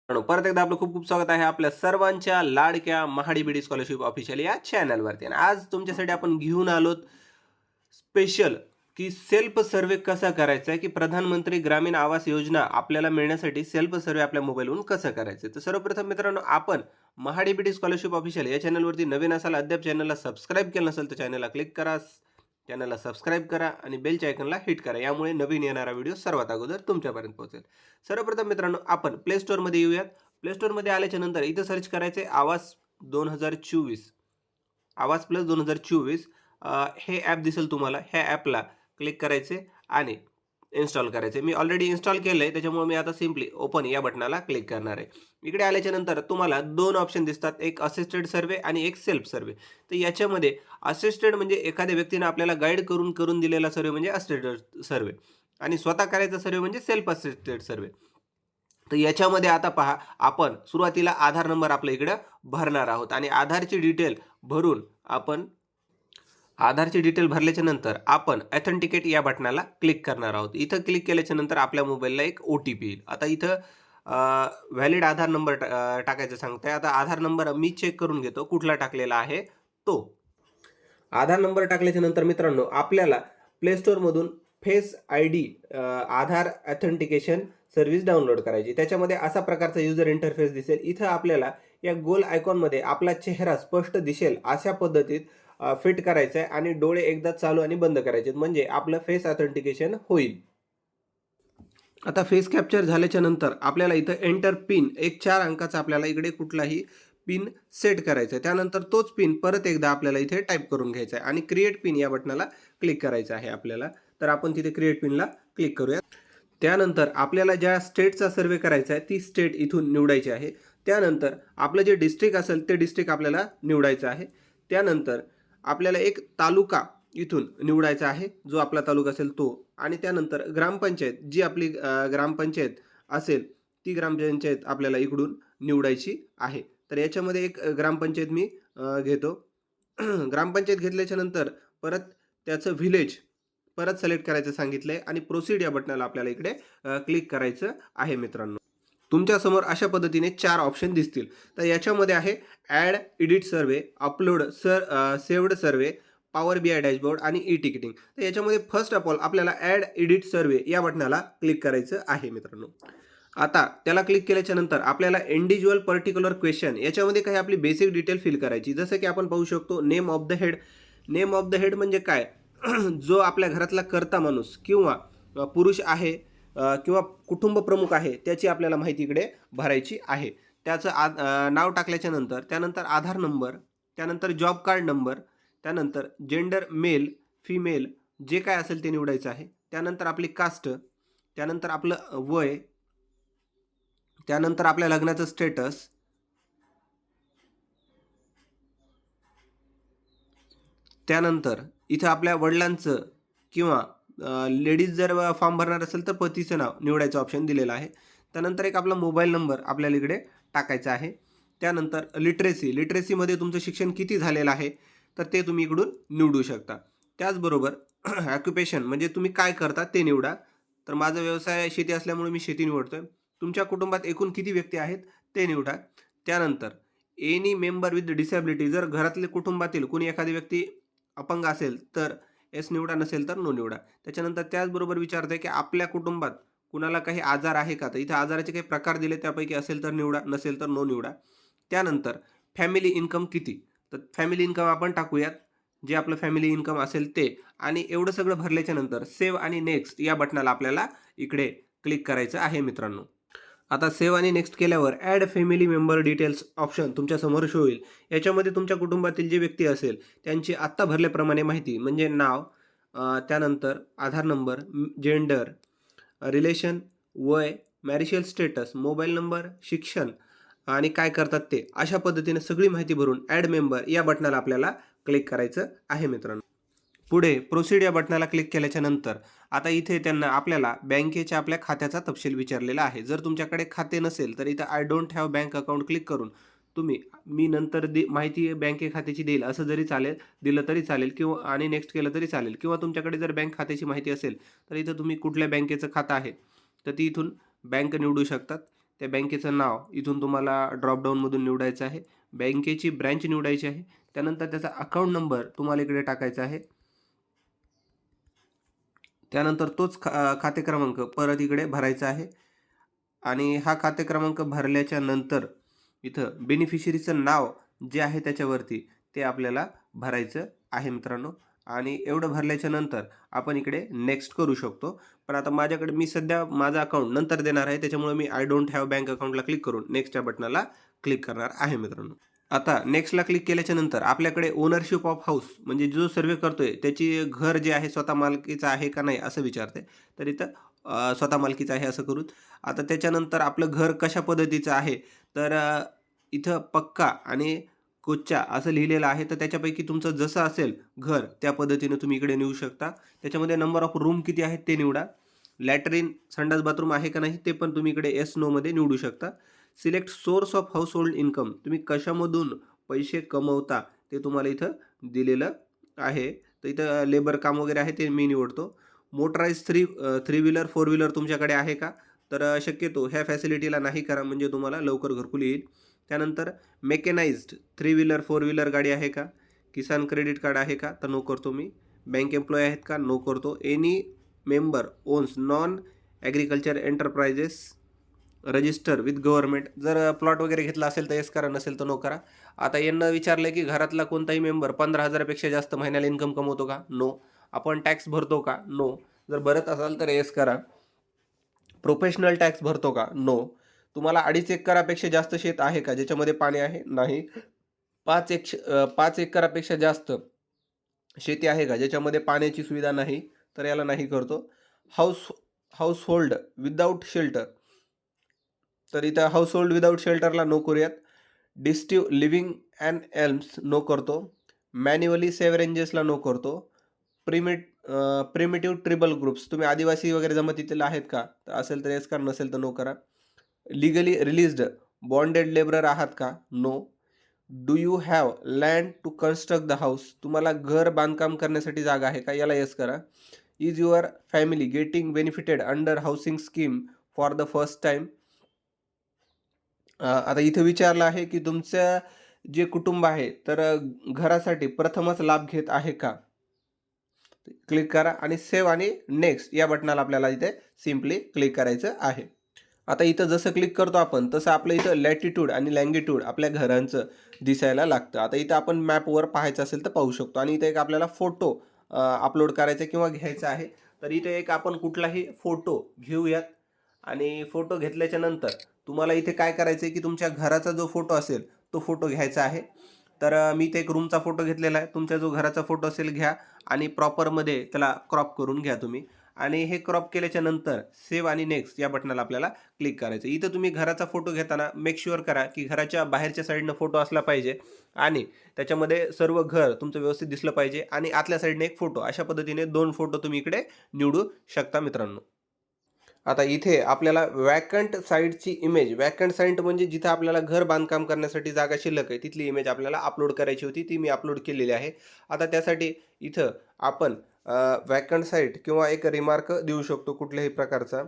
परत एकदा आपलं खूप खूप स्वागत आहे आपल्या सर्वांच्या लाडक्या महाडीबीडी स्कॉलरशिप ऑफिशियल या चॅनलवरती. आणि आज तुमच्यासाठी आपण घेऊन आलोत स्पेशल की सेल्फ सर्वे कसा करायचा आहे, की प्रधानमंत्री ग्रामीण आवास योजना आपल्याला मिळण्यासाठी सेल्फ सर्वे आपल्या मोबाईलवरून कसं करायचं. तर सर्वप्रथम मित्रांनो, आपण महाडीबीडी स्कॉलरशिप ऑफिशियल या चॅनलवरती नवीन असाल, अद्याप चॅनलला सबस्क्राईब केलं नसेल तर चॅनलला क्लिक करा, चॅनलला सबस्क्राईब करा आणि बेलच्या आयकॉनला हिट करा. यामुळे नवीन येणारा व्हिडिओ सर्वात अगोदर तुमच्यापर्यंत पोहोचेल. सर्वप्रथम मित्रांनो, आपण प्ले स्टोअरमध्ये येऊयात. प्ले स्टोअरमध्ये आल्याच्या नंतर इथं सर्च करायचे आवाज 2024, आवाज प्लस 2024. हे ॲप दिसेल तुम्हाला. ह्या ॲपला क्लिक करायचे आणि इन्स्टॉल करायचे. मी ऑलरेडी इन्स्टॉल केलं आहे, त्याच्यामुळे मी आता सिम्पली ओपन या बटनाला क्लिक करणार आहे. इकडे आल्याच्या नंतर तुम्हाला 2 ऑप्शन दिसतात, एक असिस्टेड सर्व्हे आणि एक सेल्फ सर्व्हे. तर याच्यामध्ये असिस्टेड म्हणजे एखाद्या व्यक्तीने आपल्याला गाईड करून दिलेला सर्व्हे म्हणजे असिस्टेड सर्व्हे, आणि स्वतः करायचा सर्व्हे म्हणजे सेल्फ असिस्टेड सर्व्हे. तर याच्यामध्ये आता पहा, आपण सुरुवातीला आधार नंबर आपल्या इकडं भरणार आहोत आणि आधारची डिटेल भरून आपण आधारची डिटेल भरल्याच्या नंतर आपण ऑथेंटिकेट या बटनाला क्लिक करणार आहोत. इथं क्लिक केल्याच्या नंतर आपल्या मोबाईलला एक OTP येईल. आता इथं व्हॅलिड आधार नंबर टाकायचं सांगताय. आता आधार नंबर मी चेक करून घेतो कुठला टाकलेला आहे तो. आधार नंबर टाकल्याच्या नंतर मित्रांनो, आपल्याला प्ले स्टोअरमधून फेस ID आधार ऑथेंटिकेशन सर्व्हिस डाउनलोड करायची. त्याच्यामध्ये असा प्रकारचा युजर इंटरफेस दिसेल. इथं आपल्याला या गोल आयकॉनमध्ये आपला चेहरा स्पष्ट दिसेल अशा पद्धतीत फिट करायचं आहे आणि डोळे एकदा चालू आणि बंद करायचे, म्हणजे आपलं फेस ऑथेंटिकेशन होईल. आता फेस कॅप्चर झाल्याच्या नंतर आपल्याला इथं एंटर पिन, एक 4 अंकाचा आपल्याला इकडे कुठलाही पिन सेट करायचा आहे. त्यानंतर तोच पिन परत एकदा आपल्याला इथे टाईप करून घ्यायचा आहे आणि क्रिएट पिन या बटनाला क्लिक करायचं आहे आपल्याला. तर आपण तिथे क्रिएट पिनला क्लिक करूया. त्यानंतर आपल्याला ज्या स्टेटचा सर्वे करायचा आहे ती स्टेट इथून निवडायची आहे. त्यानंतर आपलं जे डिस्ट्रिक्ट असेल ते डिस्ट्रिक्ट आपल्याला निवडायचं आहे. त्यानंतर आपल्याला एक तालुका इथून निवडायचा आहे, जो आपला तालुका असेल तो. आणि त्यानंतर ग्रामपंचायत, जी आपली ग्रामपंचायत असेल ती ग्रामपंचायत आपल्याला इकडून निवडायची आहे. तर याच्यामध्ये एक ग्रामपंचायत मी घेतो. ग्रामपंचायत घेतल्याच्या नंतर परत त्याचं व्हिलेज परत सिलेक्ट करायचं सांगितलंय आणि प्रोसीड या बटनाला आपल्याला इकडे क्लिक करायचं आहे मित्रांनो. तुमच्यासमोर अशा पद्धतीने 4 ऑप्शन दिसतील. तर याच्यामध्ये आहे ॲड, एडिट सर्वे, अपलोड सेव्ड सर्वे, पॉवर BI डॅशबोर्ड आणि ई-टिकिटिंग. तर याच्यामध्ये फर्स्ट ऑफ ऑल आपल्याला ॲड एडिट सर्वे या बटनाला क्लिक करायचं आहे मित्रांनो. आता त्याला क्लिक केल्याच्या नंतर आपल्याला इंडिव्हिज्युअल पर्टिक्युलर क्वेश्चन याच्यामध्ये काही आपली बेसिक डिटेल फिल करायची. जसं की आपण पाहू शकतो, name of the head. Name of the head म्हणजे काय? जो आपल्या घरातला कर्ता माणूस किंवा पुरुष आहे किंवा कुटुंब प्रमुख आहे, त्याची आपल्याला माहिती इकडे भरायची आहे. त्याचं नाव टाकल्याच्या नंतर त्यानंतर आधार नंबर, त्यानंतर जॉब कार्ड नंबर, त्यानंतर जेंडर मेल, फिमेल जे काय असेल ते निवडायचं आहे. त्यानंतर आपली कास्ट, त्यानंतर आपलं वय, त्यानंतर आपल्या लग्नाचं स्टेटस, त्यानंतर इथं आपल्या वडिलांचं किंवा लेडीज जर फॉर्म भरणार असेल तर पतीचं नाव निवडायचं ऑप्शन दिलेलं आहे. त्यानंतर एक आपला मोबाईल नंबर आपल्याला इकडे टाकायचा आहे. त्यानंतर लिटरेसीमध्ये तुमचं शिक्षण किती झालेलं आहे तर ते तुम्ही इकडून निवडू शकता. त्याचबरोबर ऑक्युपेशन म्हणजे तुम्ही काय करता ते निवडा. तर माझा व्यवसाय शेती असल्यामुळे मी शेती निवडतोय. तुमच्या कुटुंबात एकूण किती व्यक्ती आहेत ते निवडा. त्यानंतर एनी मेंबर विथ डिसॅबिलिटी, जर घरातले कुटुंबातील कोणी एखादी व्यक्ती अपंग असेल तर येस निवडा, नसेल तर नो निवडा. त्याच्यानंतर त्याचबरोबर विचारतंय की आपल्या कुटुंबात कुणाला काही आजार आहे का? तर इथे आजाराचे काही प्रकार दिले, त्यापैकी असेल तर निवडा, नसेल तर नो निवडा. त्यानंतर फॅमिली इन्कम किती, तर फॅमिली इन्कम आपण टाकूयात, जे आपलं फॅमिली इन्कम असेल ते. आणि एवढं सगळं भरल्याच्या नंतर सेव्ह आणि नेक्स्ट या बटनाला आपल्याला इकडे क्लिक करायचं आहे मित्रांनो. आता सेव्ह आणि नेक्स्ट केल्यावर add family member details option तुमच्यासमोर शो होईल. याच्यामध्ये तुमच्या कुटुंबातील जी व्यक्ती असेल त्यांची आत्ता भरल्याप्रमाणे माहिती म्हणजे नाव, त्यानंतर आधार नंबर, जेंडर, रिलेशन, वय, मॅरिशियल स्टेटस, मोबाईल नंबर, शिक्षण आणि काय करतात ते, अशा पद्धतीने सगळी माहिती भरून ॲड मेंबर या बटनाला आपल्याला क्लिक करायचं आहे मित्रांनो. पुढे प्रोसीड या बटनाला क्लिक केल्याच्या नंतर आता इथे त्यांना आपल्याला बँकेच्या आपल्या खात्याचा तपशील विचारलेला आहे. जर तुमच्याकडे खाते नसेल तर इथं I don't have bank account click करून तुम्ही मी नंतर माहिती बँके खात्याची देईल असं जरी चालेल, दिलं तरी चालेल, किंवा आणि नेक्स्ट केलं तरी चालेल. किंवा तुमच्याकडे जर बँक खात्याची माहिती असेल तर इथं तुम्ही कुठल्या बँकेचं खातं आहे तर ती इथून बँक निवडू शकतात. त्या बँकेचं नाव इथून तुम्हाला ड्रॉपडाऊनमधून निवडायचं आहे. बँकेची ब्रँच निवडायची आहे. त्यानंतर त्याचा अकाउंट नंबर तुम्हाला इकडे टाकायचा आहे. त्यानंतर तोच खाते क्रमांक परत इकडे भरायचा आहे आणि हा खाते क्रमांक भरल्याच्या नंतर इथं बेनिफिशरीचं नाव जे आहे त्याच्यावरती ते आपल्याला भरायचं आहे मित्रांनो. आणि एवढं भरल्याच्या नंतर आपण इकडे नेक्स्ट करू शकतो. पण आता माझ्याकडे मी सध्या माझा अकाउंट नंतर देणार आहे, त्याच्यामुळे मी आय डोंट हॅव बँक अकाउंटला क्लिक करून नेक्स्टच्या बटनाला क्लिक करणार आहे मित्रांनो. आता नेक्स्टला क्लिक केल्याच्या नंतर आपल्याकडे ओनरशिप ऑफ हाऊस म्हणजे जो सर्वे करतोय त्याची घर जे आहे स्वतः मालकीचं आहे का नाही असं विचारते. तर इथं स्वतः मालकीचं आहे असं करू. आता त्याच्यानंतर आपलं घर कशा पद्धतीचं आहे तर इथं पक्का आणि कोच्चा असं लिहिलेलं आहे. तर त्याच्यापैकी तुमचं जसं असेल घर त्या पद्धतीने तुम्ही इकडे नेऊ शकता. त्याच्यामध्ये नंबर ऑफ रूम किती आहेत ते निवडा. लॅटरिन संडास बाथरूम आहे का नाही ते पण तुम्ही इकडे येस नोमध्ये निवडू शकता. Select source of house hold income, तुम्ही कशामधून पैसे कमवता ते तुम्हाला इथं दिलेलं आहे. तर इथं लेबर काम वगैरे आहे ते मी निवडतो. Motorise three wheeler four wheeler तुमच्याकडे आहे का तर शक्यतो ह्या फॅसिलिटीला नाही करा म्हणजे तुम्हाला लवकर घरकुल येईल. त्यानंतर mechanised three wheeler four wheeler गाडी आहे का. किसान क्रेडिट कार्ड आहे का तर नो करतो मी. बँक एम्प्लॉय आहेत का नो करतो. Any member owns non agriculture enterprises register with government, जर प्लॉट वगैरे घेतला असेल तर येस करा, नसेल तर नो करा. आता यांना विचारलं की घरातला कोणताही मेंबर 15,000पेक्षा जास्त महिन्याला इन्कम कमवतो का नो. आपण टॅक्स भरतो का नो. जर भरत असाल तर येस करा. प्रोफेशनल टॅक्स भरतो का नो. तुम्हाला 2.5 एकरापेक्षा जास्त शेत आहे का ज्याच्यामध्ये पाणी आहे नाही. 5 एकरापेक्षा जास्त शेती आहे का ज्याच्यामध्ये पाण्याची सुविधा नाही तर याला नाही करतो. हाऊस होल्ड विदाऊट शेल्टर, तर इथं हाऊस होल्ड विदाऊट शेल्टरला नो करूयात. डिस्टिव लिव्हिंग अँड एल्म्स नो करतो. मॅन्युअली सेव्हरेंजेसला नो करतो. प्रिमिटिव्ह ट्रिबल ग्रुप्स, तुम्ही आदिवासी वगैरे जमातीतील आहेत का तर असेल तर येस करा, नसेल तर नो करा. लिगली रिलीज्ड बॉन्डेड लेबरर आहात का no. Do you have land to construct the house, तुम्हाला घर बांधकाम करण्यासाठी जागा आहे का याला येस करा. Is your family getting benefited under housing scheme for the first time. आता इथं विचारलं आहे की तुमचं जे कुटुंब आहे तर घरासाठी प्रथमच लाभ घेत आहे का. क्लिक करा आणि सेव्ह आणि नेक्स्ट या बटनाला आपल्याला इथे सिम्पली क्लिक करायचं आहे. आता इथं जसं क्लिक करतो आपण तसं आपलं इथं लॅटिट्यूड आणि लँगिट्यूड आपल्या घरांचं दिसायला लागतं. आता इथं आपण मॅपवर पाहायचं असेल तर पाहू शकतो. आणि इथं एक आपल्याला फोटो अपलोड करायचा किंवा घ्यायचा आहे. तर इथे एक आपण कुठलाही फोटो घेऊयात आणि फोटो घेतल्याच्या नंतर तुम्हाला इथे काय करायचं आहे की तुमच्या घराचा जो फोटो असेल तो फोटो घ्यायचा आहे. तर मी इथे एक रूमचा फोटो घेतलेला आहे. तुमचा जो घराचा फोटो असेल घ्या आणि प्रॉपरमध्ये त्याला क्रॉप करून घ्या तुम्ही. आणि हे क्रॉप केल्याच्या नंतर सेव्ह आणि नेक्स्ट या बटनाला आपल्याला क्लिक करायचं. इथं तुम्ही घराचा फोटो घेताना मेक शुअर करा की घराच्या बाहेरच्या साईडनं फोटो असला पाहिजे आणि त्याच्यामध्ये सर्व घर तुमचं व्यवस्थित दिसलं पाहिजे आणि आतल्या साईडने एक फोटो, अशा पद्धतीने 2 फोटो तुम्ही इकडे निवडू शकता मित्रांनो. आता इथे आपल्याला वॅकंट साईटची इमेज, वॅकंट साईट म्हणजे जिथे आपल्याला घर बांधकाम करण्यासाठी जागा शिल्लक आहे तिथली इमेज आपल्याला अपलोड करायची होती, ती मी अपलोड केलेली आहे. आता त्यासाठी इथं आपण वॅकंट साईट किंवा एक रिमार्क देऊ शकतो कुठल्याही प्रकारचा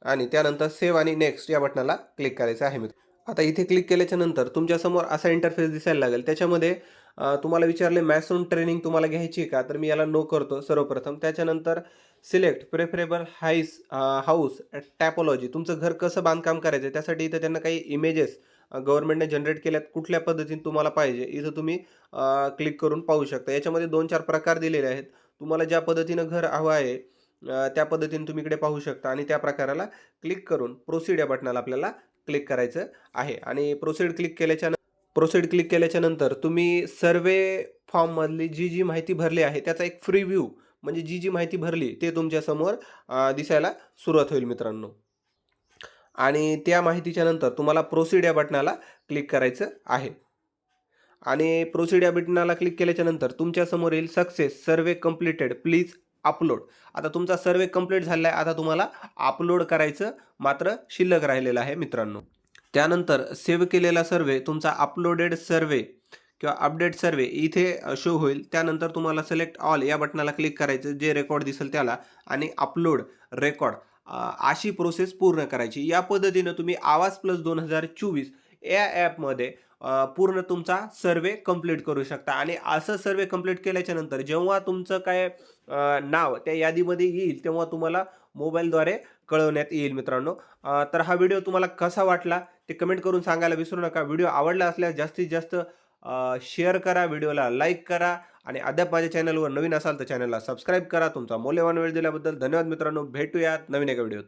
आणि त्यानंतर सेव्ह आणि नेक्स्ट या बटनाला क्लिक करायचं आहे मित्र. आता इथे क्लिक केल्याच्या नंतर तुमच्यासमोर असा इंटरफेस दिसायला लागेल. त्याच्यामध्ये तुम्हाला विचारले मॅसून ट्रेनिंग तुम्हाला घ्यायची का तर मी याला नो करतो सर्वप्रथम. त्याच्यानंतर सिलेक्ट प्रेफरेबल हाऊस टॅपोलॉजी, तुमचं घर कसं बांधकाम करायचं त्यासाठी इथं त्यांना काही इमेजेस गव्हर्नमेंटने जनरेट केल्यात, कुठल्या पद्धतीने तुम्हाला पाहिजे इथं तुम्ही क्लिक करून पाहू शकता. याच्यामध्ये 2-4 प्रकार दिलेले आहेत. तुम्हाला ज्या पद्धतीनं घर हवं आहे त्या पद्धतीने तुम्ही इकडे पाहू शकता आणि त्या प्रकाराला क्लिक करून प्रोसीड या बटनाला आपल्याला क्लिक करायचं आहे. आणि प्रोसीड क्लिक केल्याच्या नंतर तुम्ही सर्वे फॉर्ममधली जी माहिती भरली आहे त्याचा एक फ्री व्ह्यू म्हणजे जी माहिती भरली ते तुमच्यासमोर दिसायला सुरुवात होईल मित्रांनो. आणि त्या माहितीच्या नंतर तुम्हाला प्रोसीड या बटनाला क्लिक करायचं आहे. आणि प्रोसीड या बटनाला क्लिक केल्याच्या नंतर तुमच्यासमोर येईल success survey completed please upload. आता तुमचा सर्वे कंप्लीट झालेला आहे. आता तुम्हाला अपलोड करायचं मात्र शिल्लक राहिलेलं आहे मित्रांनो. त्यानंतर सेव्ह केलेला सर्वे तुमचा अपलोडेड सर्वे किंवा अपडेट सर्वे इथे शो होईल. त्यानंतर तुम्हाला सिलेक्ट ऑल या बटनाला क्लिक करायचं, जे रेकॉर्ड दिसेल त्याला, आणि अपलोड रेकॉर्ड अशी प्रोसेस पूर्ण करायची. या पद्धतीनं तुम्ही आवाज प्लस 2024 या ॲपमध्ये पूर्ण तुमचा सर्व्हे कंप्लीट करू शकता आणि असं सर्व्हे कंप्लीट केल्याच्यानंतर जेव्हा तुमचं काय नाव त्या यादीमध्ये येईल, तेव्हा तुम्हाला मोबाईलद्वारे कळवण्यात येईल मित्रांनो. तर हा व्हिडिओ तुम्हाला कसा वाटला ते कमेंट करून सांगायला विसरू नका. व्हिडिओ आवडला असल्यास जास्तीत जास्त शेअर करा, व्हिडिओला लाईक करा आणि अद्याप माझ्या चॅनलवर नवीन असाल तर चॅनलला सबस्क्राईब करा. तुमचा मौल्यवान वेळ दिल्याबद्दल धन्यवाद मित्रांनो. भेटूयात नवीन एका व्हिडिओत.